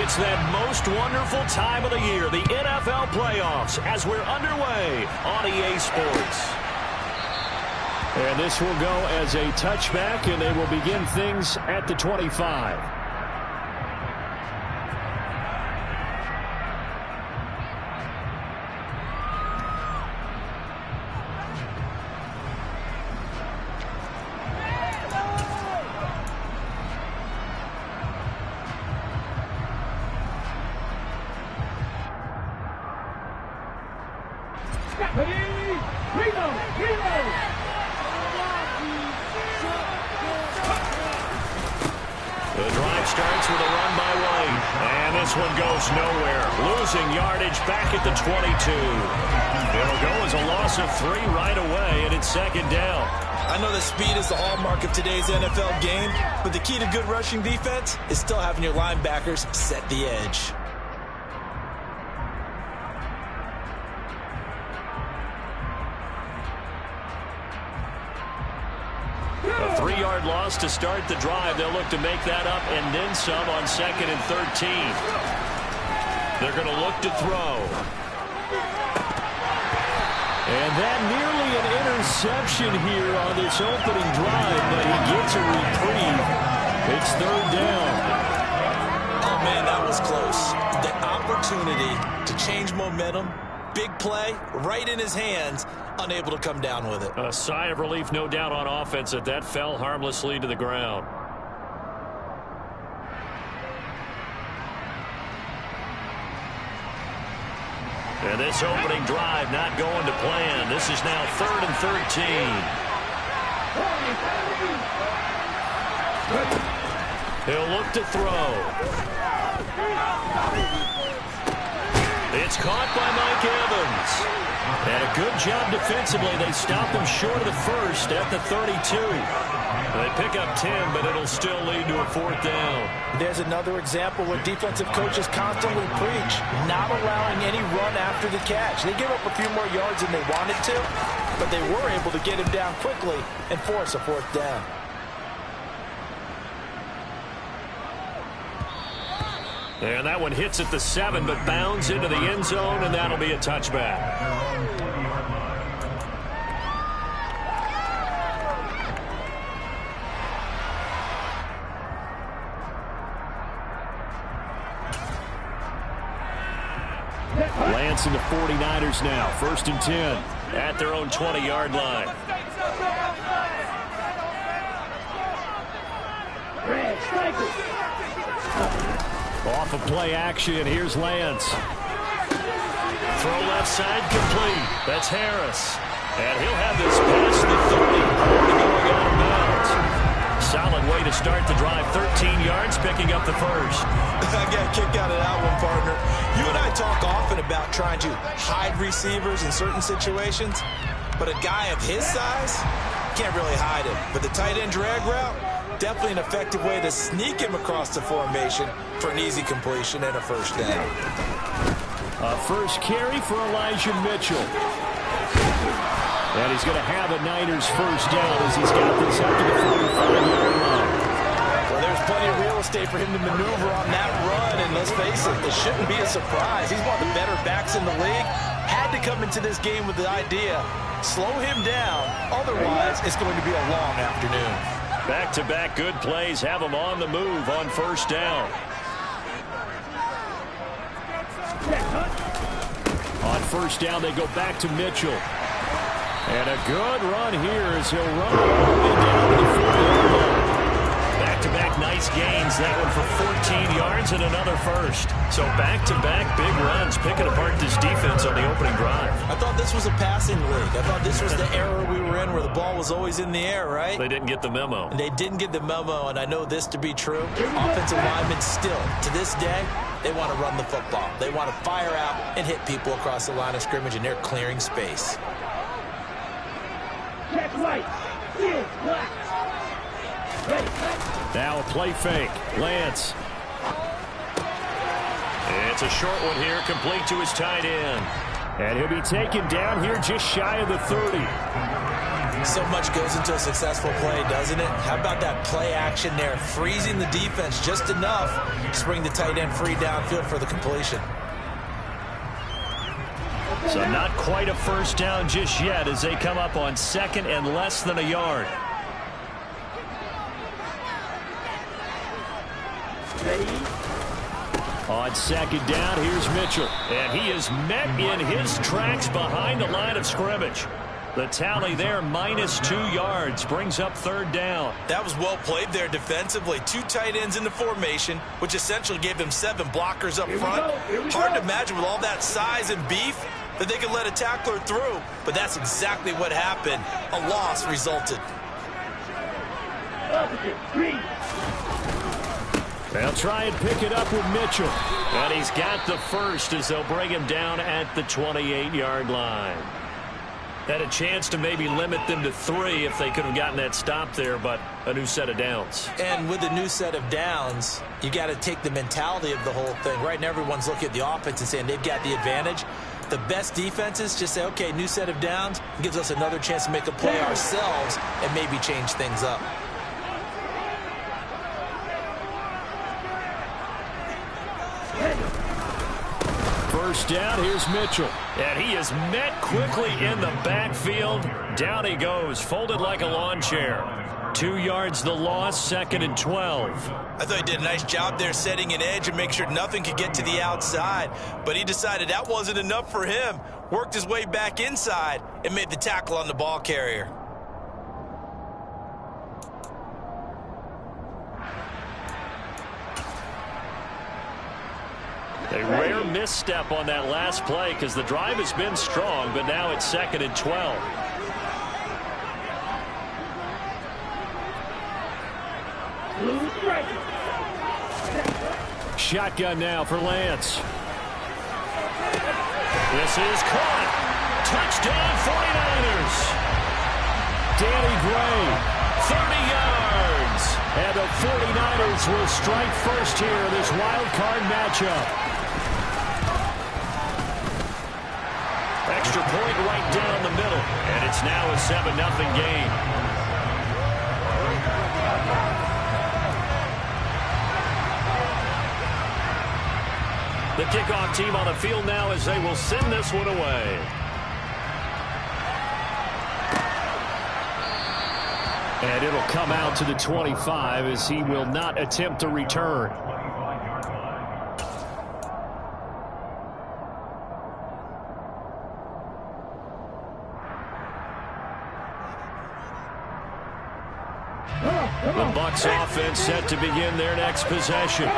It's that most wonderful time of the year, the NFL playoffs, as we're underway on EA Sports. And this will go as a touchback, and they will begin things at the 25. The drive starts with a run by White. And this one goes nowhere. Losing yardage back at the 22. It'll go as a loss of 3 right away, and it's second down. I know that speed is the hallmark of today's NFL game, but the key to good rushing defense is still having your linebackers set the edge. A 3-yard loss to start the drive. They'll look to make that up and then some on 2nd and 13. They're going to look to throw. And that nearly an interception here on this opening drive, but he gets a reprieve. It's 3rd down. Oh, man, that was close. The opportunity to change momentum, big play, right in his hands, unable to come down with it. A sigh of relief, no doubt, on offense that that fell harmlessly to the ground. And this opening drive not going to plan. This is now 3rd and 13. He'll look to throw. It's caught by Mike Evans. And a good job defensively. They stop him short of the first at the 32. They pick up 10, but it'll still lead to a 4th down. There's another example where defensive coaches constantly preach, not allowing any run after the catch. They give up a few more yards than they wanted to, but they were able to get him down quickly and force a 4th down. And that one hits at the 7, but bounds into the end zone, and that'll be a touchback. Lance and the 49ers now, 1st and 10 at their own 20-yard line. Off of play action, here's Lance. Throw left side complete. That's Harris. And he'll have this past the 30. Going out of bounds. Solid way to start the drive. 13 yards, picking up the first. I got a kick out of that one, partner. You and I talk often about trying to hide receivers in certain situations, but a guy of his size can't really hide him. But the tight end drag route, definitely an effective way to sneak him across the formation for an easy completion and a 1st down. A first carry for Elijah Mitchell. And he's going to have a Niners 1st down as he's got this up to the 45-yard line. Well, there's plenty of real estate for him to maneuver on that run, and let's face it, it shouldn't be a surprise. He's one of the better backs in the league. Had to come into this game with the idea, slow him down, otherwise it's going to be a long afternoon. Back-to-back good plays have them on the move on 1st down. On 1st down, they go back to Mitchell. And a good run here as he'll run all the way down to the 40-yard line. Back-to-back nice gains. That one for 14 yards and another first. So back-to-back big runs, picking apart this defense on the opening drive. I thought this was a passing league. I thought this was the era we were in where the ball was always in the air, right? They didn't get the memo. And they didn't get the memo, and I know this to be true. Offensive linemen still, to this day, they want to run the football. They want to fire out and hit people across the line of scrimmage, and they're clearing space. Now a play fake. Lance. It's a short one here, complete to his tight end. And he'll be taken down here just shy of the 30. So much goes into a successful play, doesn't it? How about that play action there, freezing the defense just enough to bring the tight end free downfield for the completion. So not quite a first down just yet as they come up on second and less than a yard. On second down, here's Mitchell. And he is met in his tracks behind the line of scrimmage. The tally there, -2 yards, brings up third down. That was well played there defensively. 2 tight ends in the formation, which essentially gave them 7 blockers up front. Hard to imagine with all that size and beef that they could let a tackler through, but that's exactly what happened. A loss resulted. They'll try and pick it up with Mitchell. And he's got the first as they'll bring him down at the 28-yard line. Had a chance to maybe limit them to 3 if they could have gotten that stop there, but a new set of downs. And with a new set of downs, you got to take the mentality of the whole thing. Right now, everyone's looking at the offense and saying they've got the advantage. The best defenses just say, okay, new set of downs, gives us another chance to make a play ourselves and maybe change things up. First down, here's Mitchell. And he is met quickly in the backfield. Down he goes, folded like a lawn chair. 2 yards the loss, second and 12. I thought he did a nice job there setting an edge and make sure nothing could get to the outside. But he decided that wasn't enough for him. Worked his way back inside and made the tackle on the ball carrier. A rare misstep on that last play because the drive has been strong, but now it's second and 12. Shotgun now for Lance. This is caught. Touchdown 49ers. Danny Gray, 30 yards. And the 49ers will strike first here in this wild card matchup. Extra point right down the middle, and it's now a 7-0 game. The kickoff team on the field now as they will send this one away. And it'll come out to the 25 as he will not attempt to return. The Bucs offense set to begin their next possession.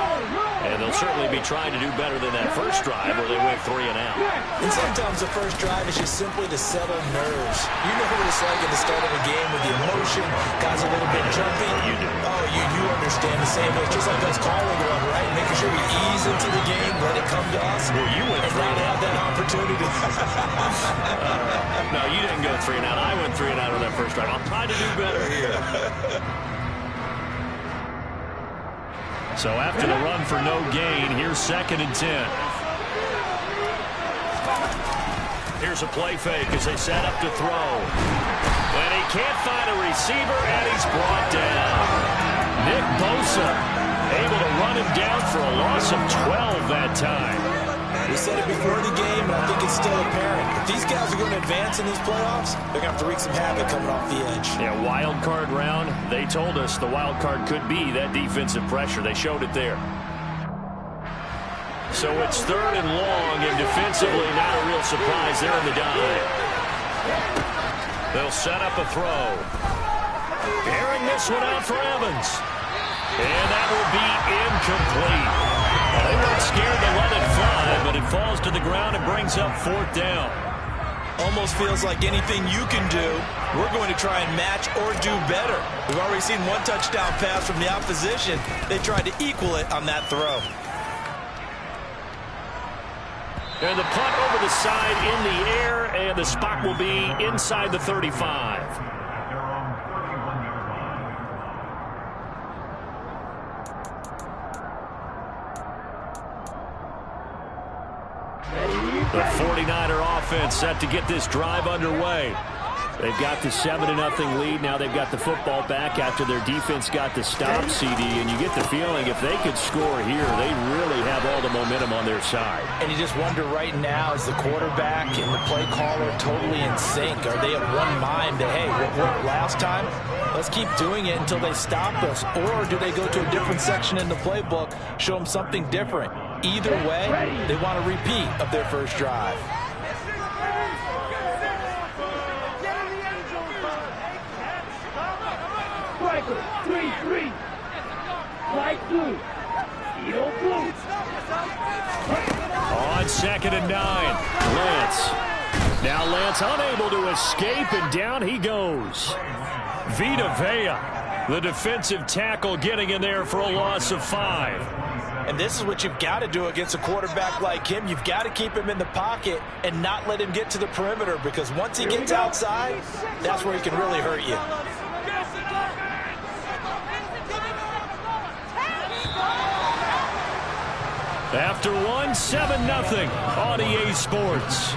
And they'll certainly be trying to do better than that first drive where they went 3 and out. And sometimes the first drive is just simply to settle nerves. You know what it's like at the start of a game with the emotion, guys a little bit jumpy. You do. Oh, you understand the same. It's just like us calling one, right? Making sure we ease into the game, let it come to us. Well, you went 3 and out. Have that opportunity. No, you didn't go 3 and out. I went 3 and out on that first drive. I'll try to do better here. So after the run for no gain, here's second and 10. Here's a play fake as they set up to throw. And he can't find a receiver, and he's brought down. Nick Bosa able to run him down for a loss of 12 that time. We said it before the game, and I think it's still apparent. If these guys are going to advance in these playoffs, they're going to have to wreak some havoc coming off the edge. Yeah, wild card round. They told us the wild card could be that defensive pressure. They showed it there. So it's third and long, and defensively not a real surprise. They're in the dive. They'll set up a throw. Airing this one out for Evans. And that will be incomplete. They weren't scared to let it fly, but it falls to the ground and brings up fourth down. Almost feels like anything you can do, we're going to try and match or do better. We've already seen one touchdown pass from the opposition. They tried to equal it on that throw. And the punt over the side in the air, and the spot will be inside the 35. The 49er offense set to get this drive underway. They've got the 7-0 lead. Now they've got the football back after their defense got the stop, CD. And you get the feeling if they could score here, they really have all the momentum on their side. And you just wonder right now, is the quarterback and the play caller totally in sync? Are they of one mind that, hey, what worked last time? Let's keep doing it until they stop us. Or do they go to a different section in the playbook, show them something different? Either way, they want a repeat of their first drive. Striker, 3-3. Light blue. Steel blue. On 2nd and 9. Lance. Now Lance unable to escape, and down he goes. Vita Vea, the defensive tackle, getting in there for a loss of 5. And this is what you've got to do against a quarterback like him. You've got to keep him in the pocket and not let him get to the perimeter, because once he gets outside, that's where he can really hurt you. After one, 7-0 on EA Sports.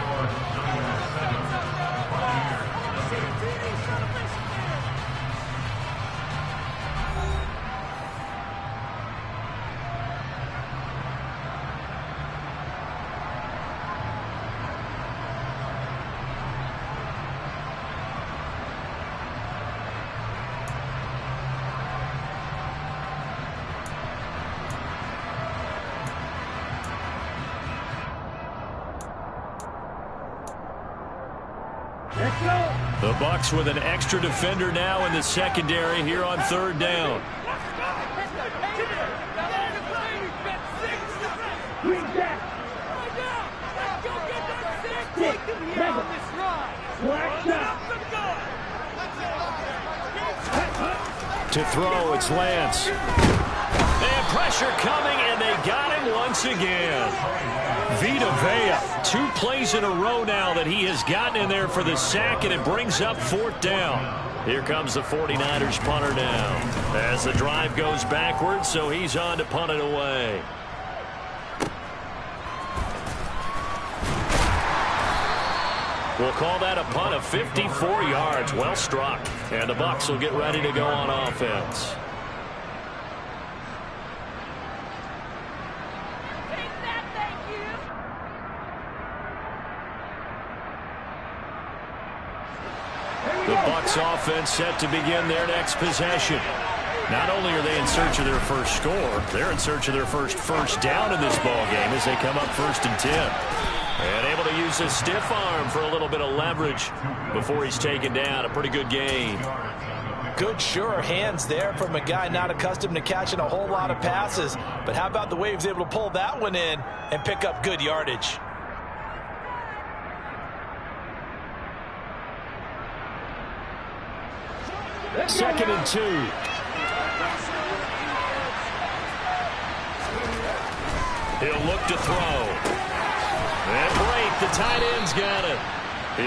The Bucs with an extra defender now in the secondary here on 3rd down. To throw, it's Lance. And pressure coming, and they got him once again. Vita Vea, 2 plays in a row now that he has gotten in there for the sack, and it brings up 4th down. Here comes the 49ers punter now. As the drive goes backwards, so he's on to punt it away. We'll call that a punt of 54 yards. Well struck. And the Bucs will get ready to go on offense. The Bucs offense set to begin their next possession. Not only are they in search of their first score, they're in search of their first down in this ball game as they come up 1st and 10. And able to use his stiff arm for a little bit of leverage before he's taken down. A pretty good gain. Good, sure hands there from a guy not accustomed to catching a whole lot of passes. But how about the way he was able to pull that one in and pick up good yardage? Second and 2. He'll look to throw. And break, the tight end's got it.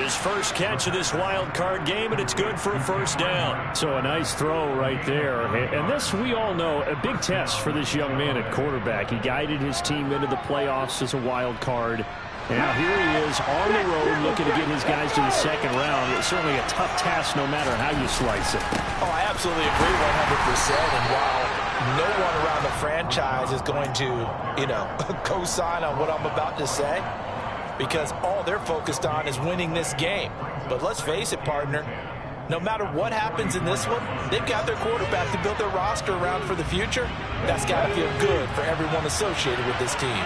His first catch of this wild card game, and it's good for a 1st down. So a nice throw right there. And this, we all know, a big test for this young man at quarterback. He guided his team into the playoffs as a wild card. And now here he is on the road looking to get his guys to the 2nd round. It's certainly a tough task no matter how you slice it. Oh, I absolutely agree 100%. And while no one around the franchise is going to, co-sign on what I'm about to say, because all they're focused on is winning this game. But let's face it, partner, no matter what happens in this one, they've got their quarterback to build their roster around for the future. That's got to feel good for everyone associated with this team.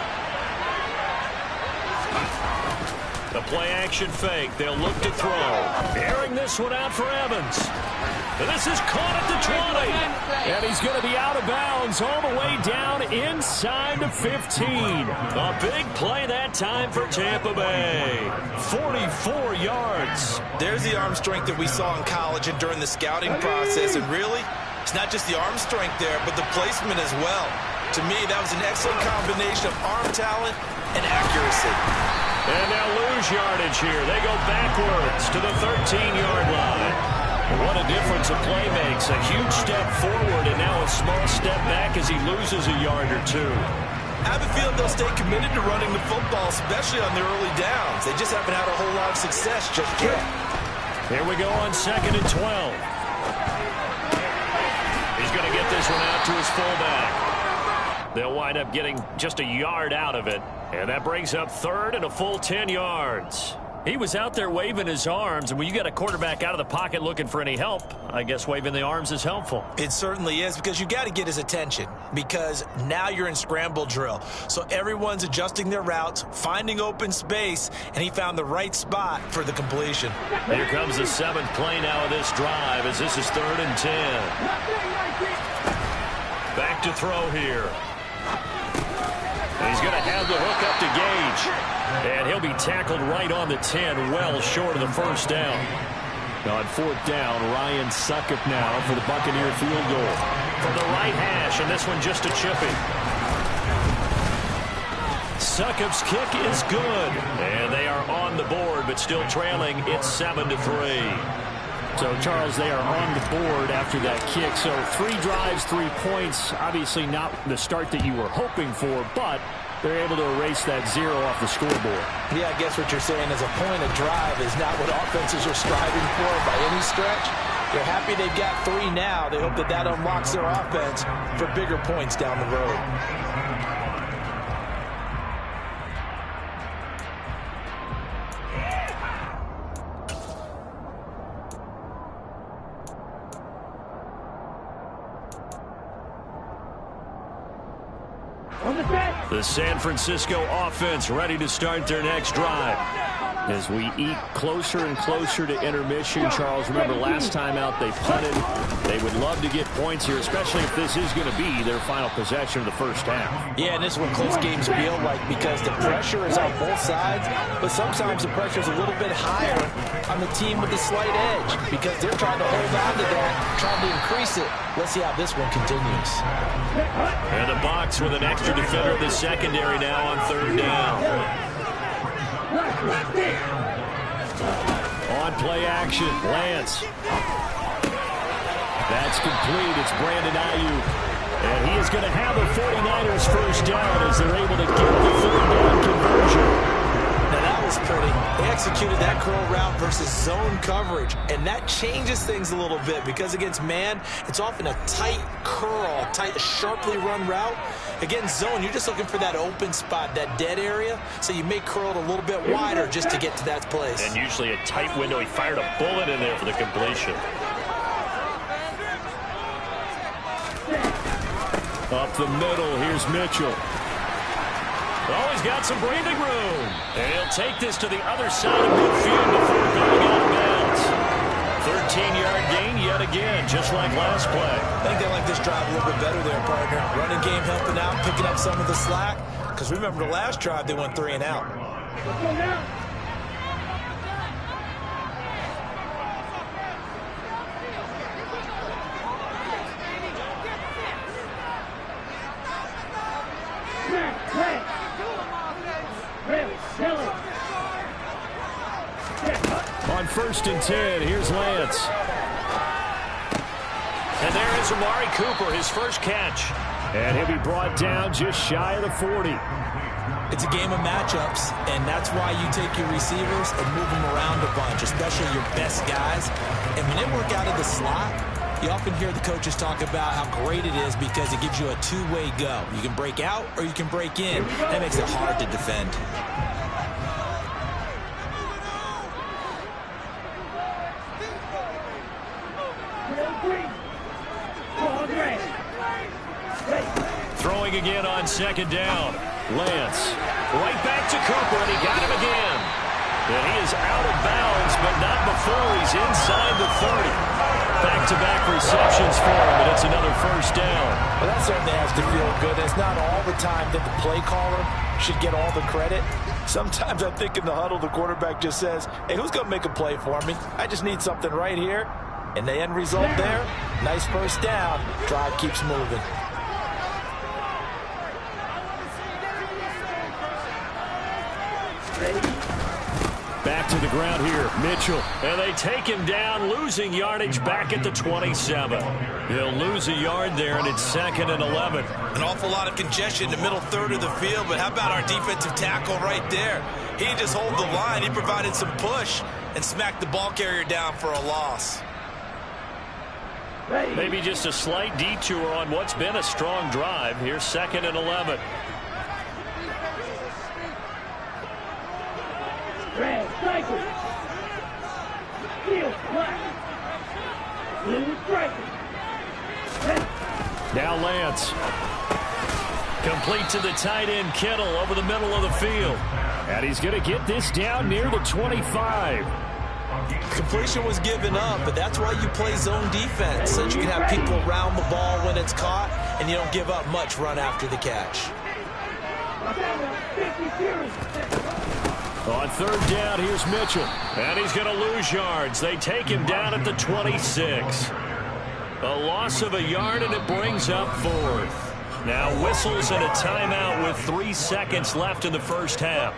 The play-action fake. They'll look to throw. Airing this one out for Evans. And this is caught at the 20. And he's going to be out of bounds all the way down inside the 15. A big play that time for Tampa Bay. 44 yards. There's the arm strength that we saw in college and during the scouting process. And really, it's not just the arm strength there, but the placement as well. To me, that was an excellent combination of arm talent and accuracy. And they'll lose yardage here. They go backwards to the 13-yard line. What a difference a play makes. A huge step forward and now a small step back as he loses a yard or 2. I have a feeling they'll stay committed to running the football, especially on their early downs. They just haven't had a whole lot of success just yet. Here we go on 2nd and 12. He's going to get this one out to his fullback. They'll wind up getting just a yard out of it. And that brings up 3rd and a full 10 yards. He was out there waving his arms, and when you got a quarterback out of the pocket looking for any help, I guess waving the arms is helpful. It certainly is, because you got to get his attention, because now you're in scramble drill. So everyone's adjusting their routes, finding open space, and he found the right spot for the completion. Here comes the 7th play now of this drive, as this is 3rd and 10. Back to throw here. He's going to have the hook up to Gage. And he'll be tackled right on the 10, well short of the first down. On 4th down, Ryan Succop now for the Buccaneer field goal. From the right hash, and this one just a chipping. Succop's kick is good. And they are on the board, but still trailing. It's 7-3. So, Charles, they are on the board after that kick. So 3 drives, 3 points. Obviously not the start that you were hoping for, but they're able to erase that 0 off the scoreboard. Yeah, I guess what you're saying is a point of drive is not what offenses are striving for by any stretch. They're happy they've got 3 now. They hope that that unlocks their offense for bigger points down the road. The San Francisco offense ready to start their next drive. As we eat closer and closer to intermission, Charles, remember last time out they punted. They would love to get points here, especially if this is going to be their final possession of the first half. Yeah, and this is what close games feel like, because the pressure is on both sides, but sometimes the pressure is a little bit higher on the team with the slight edge, because they're trying to hold on to that, trying to increase it. Let's see how this one continues. And the box with an extra defender in the secondary now on 3rd down. On play action, Lance. That's complete. It's Brandon Ayuk. And he is going to have the 49ers first down as they're able to get the 3rd down conversion. Now that was pretty. They executed that curl route versus zone coverage, and that changes things a little bit, because against man, it's often a tight curl, tight, sharply run route. Against zone, you're just looking for that open spot, that dead area, so you may curl it a little bit wider just to get to that place. And usually a tight window. He fired a bullet in there for the completion. Up the middle, here's Mitchell. Oh, he's got some breathing room. And he'll take this to the other side of midfield before going out of bounds. 13-yard gain yet again, just like last play. I think they like this drive a little bit better there, partner. Running game helping out, picking up some of the slack. Because remember, the last drive, they went 3 and out. On 1st and 10, here's Lance. And there is Amari Cooper, his first catch. And he'll be brought down just shy of the 40. It's a game of matchups, and that's why you take your receivers and move them around a bunch, especially your best guys. And when they work out of the slot, you often hear the coaches talk about how great it is because it gives you a two-way go. You can break out or you can break in. That makes it hard to defend. Throwing again on 2nd down. Lance right back to Cooper, and he got him again. And he is out of bounds, but not before he's inside the 30. Back-to-back receptions for him, but it's another first down. Well, that certainly has to feel good. It's not all the time that the play caller should get all the credit. Sometimes I think in the huddle, the quarterback just says, hey, who's going to make a play for me? I just need something right here. And the end result there, nice first down. Drive keeps moving. Back to the ground here, Mitchell. And they take him down, losing yardage back at the 27. He'll lose a yard there, and it's 2nd and 11. An awful lot of congestion in the middle third of the field, but how about our defensive tackle right there? He didn't just hold the line, he provided some push. and smack the ball carrier down for a loss. Maybe just a slight detour on what's been a strong drive. Here's 2nd and 11. Now Lance. Complete to the tight end, Kittle, over the middle of the field. And he's going to get this down near the 25. Completion was given up, but that's why you play zone defense, so that you can have people around the ball when it's caught, and you don't give up much run after the catch. On 3rd down, here's Mitchell. And he's going to lose yards. They take him down at the 26. A loss of a yard, and it brings up 4th. Now whistles and a timeout with 3 seconds left in the first half.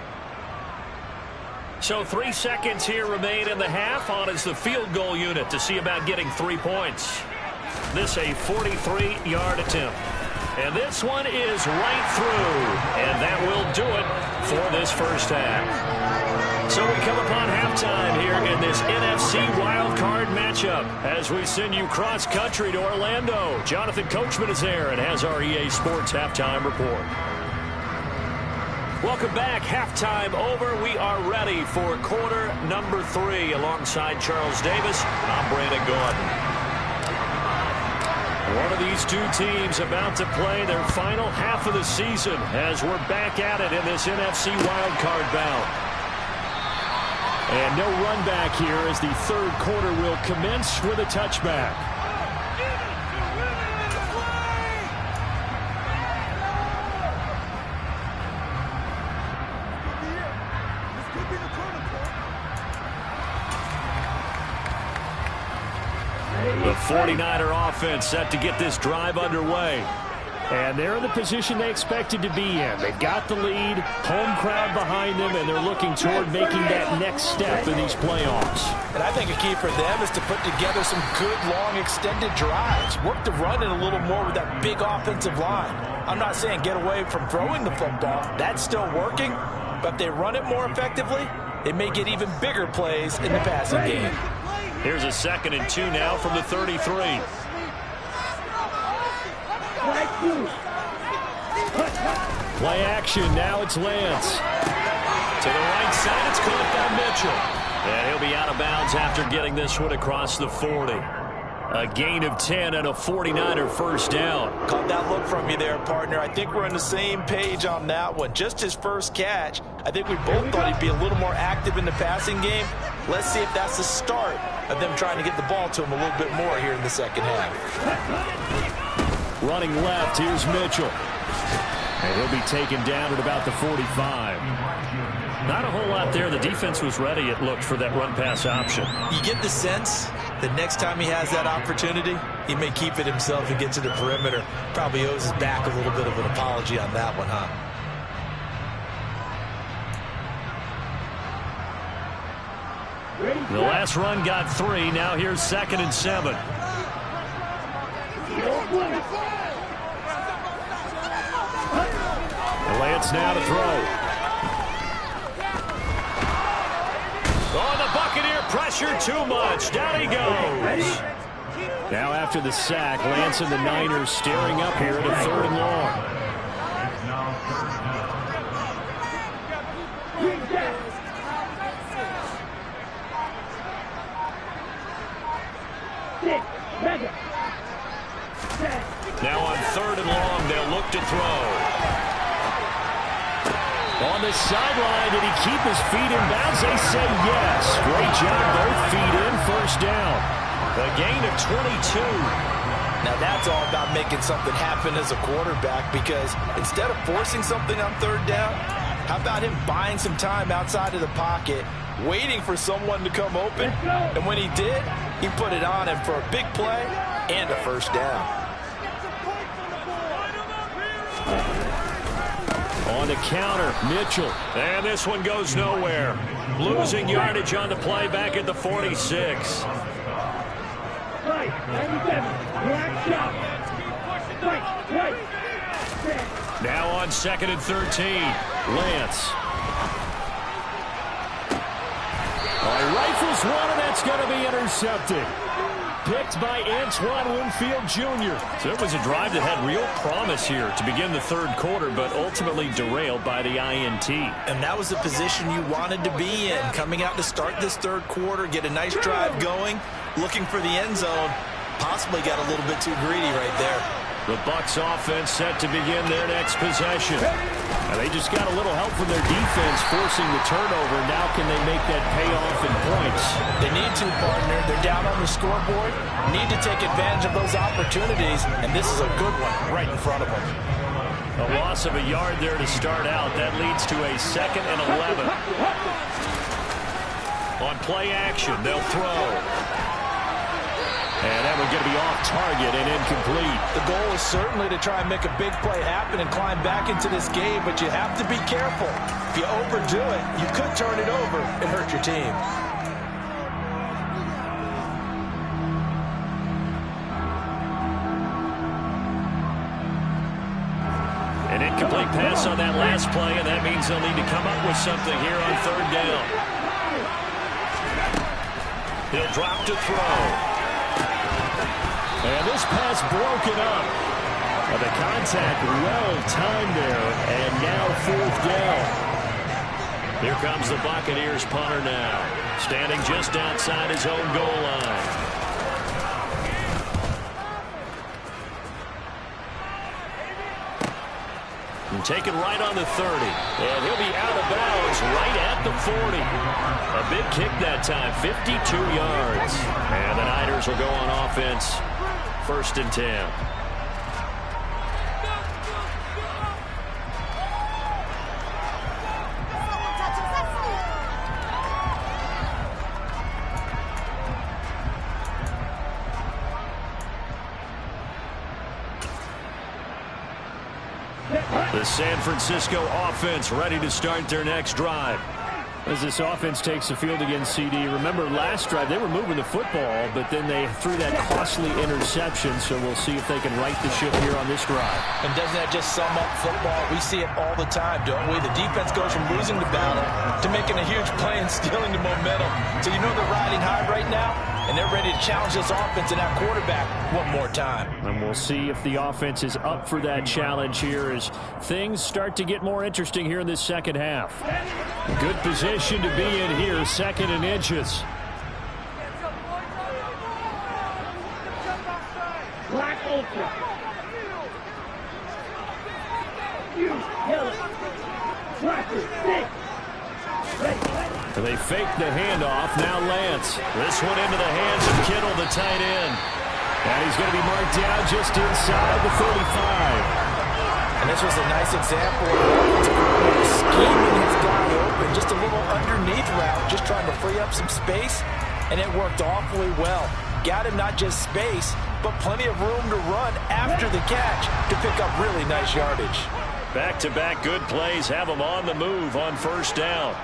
So 3 seconds here remain in the half. On is the field goal unit to see about getting 3 points. This a 43-yard attempt. And this one is right through. And that will do it for this first half. So we come upon halftime here in this NFC wildcard matchup as we send you cross-country to Orlando. Jonathan Coachman is there and has our EA Sports halftime report. Welcome back. Halftime over. We are ready for quarter number 3. Alongside Charles Davis, I'm Brandon Gordon. One of these two teams about to play their final half of the season as we're back at it in this NFC wildcard bout. And no run back here as the 3rd quarter will commence with a touchback. The 49er offense set to get this drive underway. And they're in the position they expected to be in. They've got the lead, home crowd behind them, and they're looking toward making that next step in these playoffs. And I think a key for them is to put together some good, long, extended drives. Work the run in a little more with that big offensive line. I'm not saying get away from throwing the football. That's still working. But if they run it more effectively, they may get even bigger plays in the passing game. Here's a 2nd and 2 now from the 33. Play action. Now it's Lance. To the right side, it's caught by Mitchell. And he'll be out of bounds after getting this one across the 40. A gain of 10 and a 49er first down. Caught that look from you there, partner. I think we're on the same page on that one. Just his first catch. I think we both thought he'd be a little more active in the passing game. Let's see if that's the start of them trying to get the ball to him a little bit more here in the second half. Running left, here's Mitchell. And he'll be taken down at about the 45. Not a whole lot there. The defense was ready, it looked, for that run-pass option. You get the sense that next time he has that opportunity, he may keep it himself and get to the perimeter. Probably owes his back a little bit of an apology on that one, huh? The last run got 3. Now here's 2nd and 7. Lance now to throw. Oh, the Buccaneer pressure too much. Down he goes. Now after the sack, Lance and the Niners staring up here at a 3rd and long. Now on 3rd and long, they'll look to throw. On the sideline, did he keep his feet in bounds? They say yes. Great job, both feet in, first down. A gain of 22. Now that's all about making something happen as a quarterback, because instead of forcing something on 3rd down, how about him buying some time outside of the pocket, waiting for someone to come open, and when he did, he put it on him for a big play and a first down. On the counter, Mitchell. And this one goes nowhere. Losing yardage on the play back at the 46. Now on 2nd and 13. Lance. Right Rifles one, and that's going to be intercepted. Picked by Antoine Winfield Jr. So it was a drive that had real promise here to begin the third quarter, but ultimately derailed by the INT. And that was the position you wanted to be in, coming out to start this third quarter, get a nice drive going, looking for the end zone. Possibly got a little bit too greedy right there. The Bucs offense set to begin their next possession. And they just got a little help from their defense forcing the turnover. Now can they make that pay off in points? They need to, partner. They're down on the scoreboard. Need to take advantage of those opportunities, and this is a good one right in front of them. A loss of a yard there to start out. That leads to a 2nd and 11. On play action, they'll throw. And that one's going to be off target and incomplete. The goal is certainly to try and make a big play happen and climb back into this game, but you have to be careful. If you overdo it, you could turn it over and hurt your team. An incomplete pass on that last play, and that means they'll need to come up with something here on third down. He'll drop to throw. And this pass broken up. The contact well timed there, and now 4th down. Here comes the Buccaneers punter now, standing just outside his own goal line. And taken right on the 30, and he'll be out of bounds right at the 40. A big kick that time, 52 yards. And the Niners will go on offense. 1st and 10. The San Francisco offense ready to start their next drive. As this offense takes the field against CD, remember last drive they were moving the football, but then they threw that costly interception, so we'll see if they can right the ship here on this drive. And doesn't that just sum up football? We see it all the time, don't we? The defense goes from losing the battle to making a huge play and stealing the momentum. So you know they're riding high right now, and they're ready to challenge this offense and that quarterback one more time. And we'll see if the offense is up for that challenge here as things start to get more interesting here in this second half. Good position to be in here, 2nd and inches. They fake the handoff. Now Lance. This one into the hands of Kittle, the tight end. And he's going to be marked down just inside the 35. And this was a nice example of scheming his guy open. Just a little underneath route, just trying to free up some space, and it worked awfully well. Got him not just space, but plenty of room to run after the catch to pick up really nice yardage. Back-to-back good plays have them on the move on 1st down.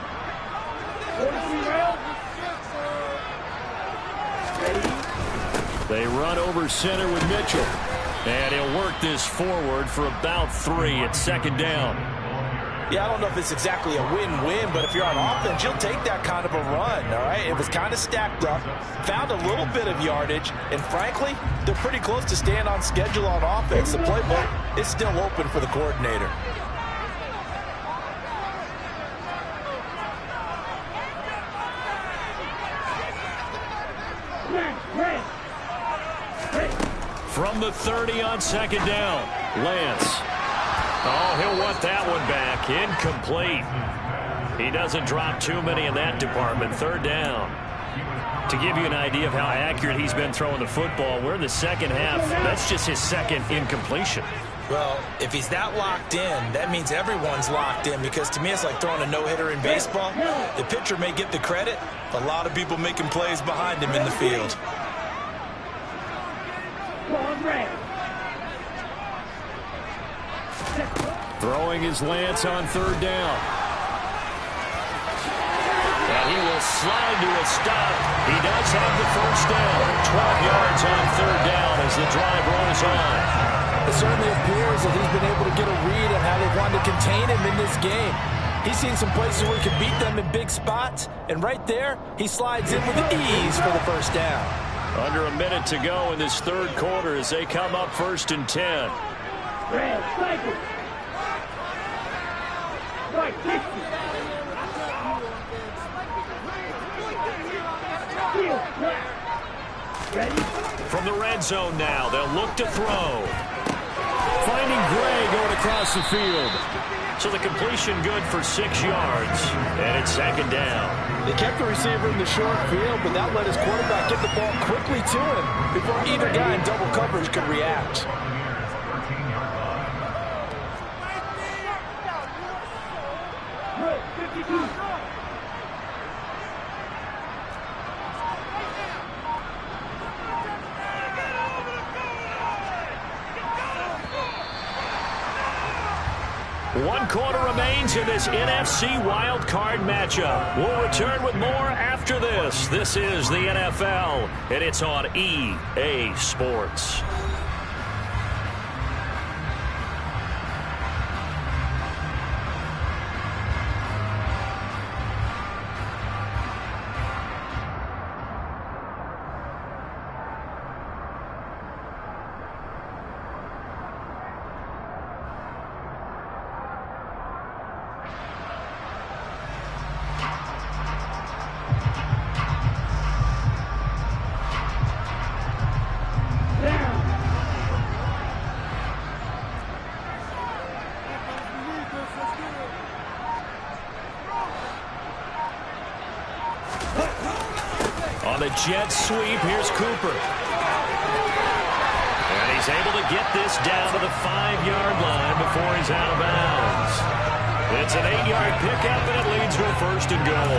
They run over center with Mitchell. And he'll work this forward for about 3 at 2nd down. Yeah, I don't know if it's exactly a win-win, but if you're on offense, you'll take that kind of a run, all right? It was kind of stacked up, found a little bit of yardage, and frankly, they're pretty close to staying on schedule on offense. The playbook is still open for the coordinator. From the 30 on 2nd down, Lance. Oh, he'll want that one back. Incomplete. He doesn't drop too many in that department. 3rd down. To give you an idea of how accurate he's been throwing the football, we're in the second half. That's just his 2nd incompletion. Well, if he's that locked in, that means everyone's locked in, because to me it's like throwing a no-hitter in baseball. The pitcher may get the credit, but a lot of people making plays behind him in the field. Throwing his Lance on 3rd down. And he will slide to a stop. He does have the 1st down. 12 yards on 3rd down as the drive rolls on. It certainly appears that he's been able to get a read on how they want to contain him in this game. He's seen some places where he can beat them in big spots, and right there, he slides in with ease for the first down. Under a minute to go in this third quarter as they come up 1st and 10. From the red zone now, they'll look to throw. Finding Gray going across the field. So the completion good for 6 yards, and it's 2nd down. They kept the receiver in the short field, but that let his quarterback get the ball quickly to him before either guy in double coverage could react. One quarter remains in this NFC Wild Card matchup. We'll return with more after this. This is the NFL, and it's on EA Sports. The jet sweep, here's Cooper. And he's able to get this down to the 5-yard line before he's out of bounds. It's an 8-yard pickup, and it leads to a 1st and goal.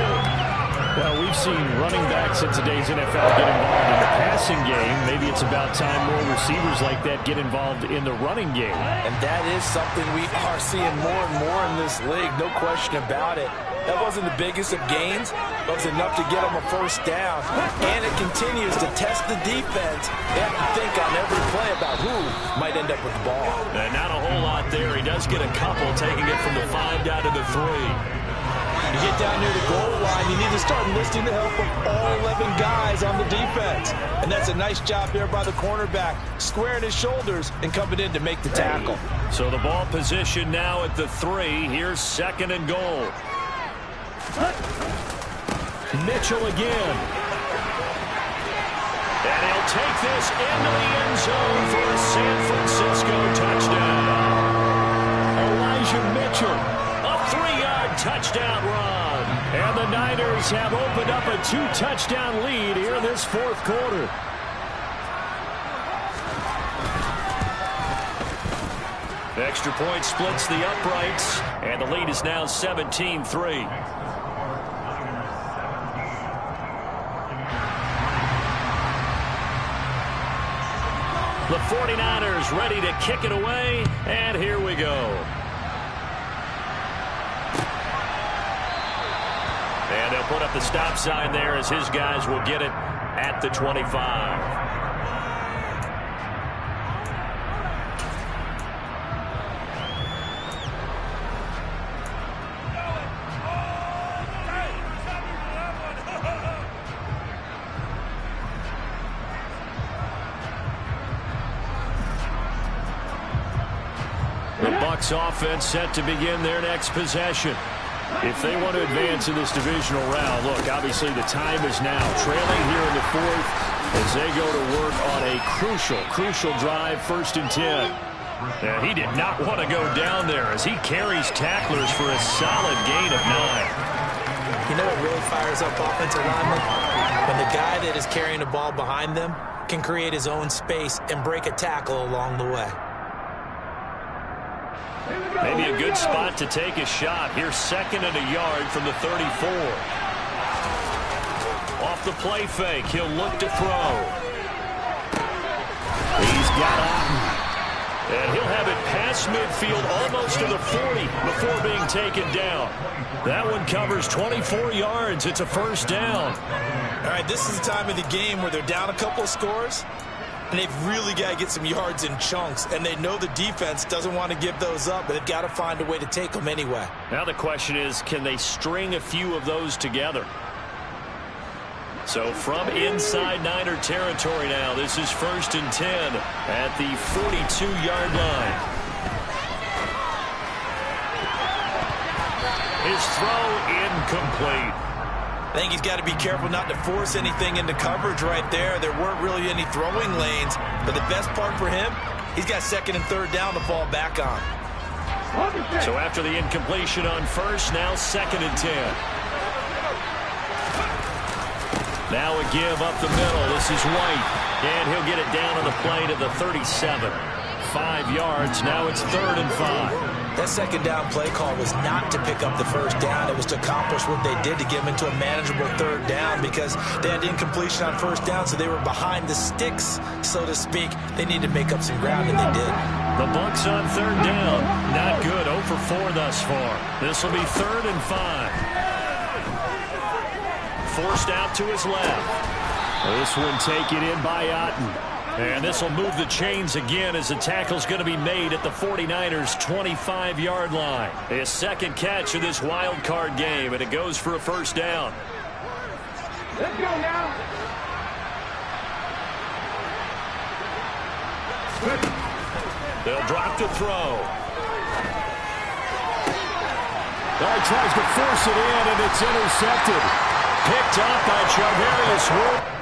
Well, we've seen running backs in today's NFL get involved in the passing game. Maybe it's about time more receivers like that get involved in the running game. And that is something we are seeing more and more in this league, no question about it. That wasn't the biggest of gains, but it was enough to get them a 1st down. And it continues to test the defense. They have to think on every play about who might end up with the ball. And not a whole lot there. He does get a couple, taking it from the 5 down to the 3. You get down near the goal line, you need to start enlisting the help of all 11 guys on the defense. And that's a nice job there by the cornerback, squaring his shoulders and coming in to make the tackle. So the ball position now at the 3. Here's 2nd and goal. Mitchell again. And he'll take this into the end zone for a San Francisco touchdown. Elijah Mitchell, a 3-yard touchdown run. And the Niners have opened up a 2-touchdown lead here in this 4th quarter. Extra point splits the uprights, and the lead is now 17-3. The 49ers ready to kick it away, and here we go. And they'll put up the stop sign there as his guys will get it at the 25. Offense set to begin their next possession. If they want to advance in this divisional round, look, obviously the time is now. Trailing here in the 4th as they go to work on a crucial drive, 1st and 10. And he did not want to go down there as he carries tacklers for a solid gain of 9. You know what really fires up offensive linemen? When the guy that is carrying the ball behind them can create his own space and break a tackle along the way. Maybe a good spot to take a shot. Here's 2nd and a yard from the 34. Off the play fake, he'll look to throw. He's got Otten. And he'll have it past midfield almost to the 40 before being taken down. That one covers 24 yards. It's a 1st down. All right, this is the time of the game where they're down a couple of scores. and they've really got to get some yards in chunks, and they know the defense doesn't want to give those up, but they've got to find a way to take them anyway. Now the question is, can they string a few of those together? So from inside Niner territory now, this is 1st and 10 at the 42-yard line. His throw incomplete. I think he's got to be careful not to force anything into coverage right there. There weren't really any throwing lanes, but the best part for him, he's got 2nd and 3rd down to fall back on. So after the incompletion on 1st, now 2nd and 10. Now a give up the middle. This is White, and he'll get it down on the play to the 37. 5 yards. Now it's 3rd and 5. That 2nd down play call was not to pick up the 1st down. It was to accomplish what they did to get them into a manageable 3rd down because they had incompletion on 1st down, so they were behind the sticks, so to speak. They needed to make up some ground, and they did. The Bucs on 3rd down. Not good. 0 for 4 thus far. This will be 3rd and 5. Forced out to his left. This one taken in by Otten. And this will move the chains again as the tackle's going to be made at the 49ers' 25-yard line. His 2nd catch of this wild card game, and it goes for a 1st down. Let's go now. They'll drop to throw. Tries to force it in, and it's intercepted. Picked up by Charvarius Ward.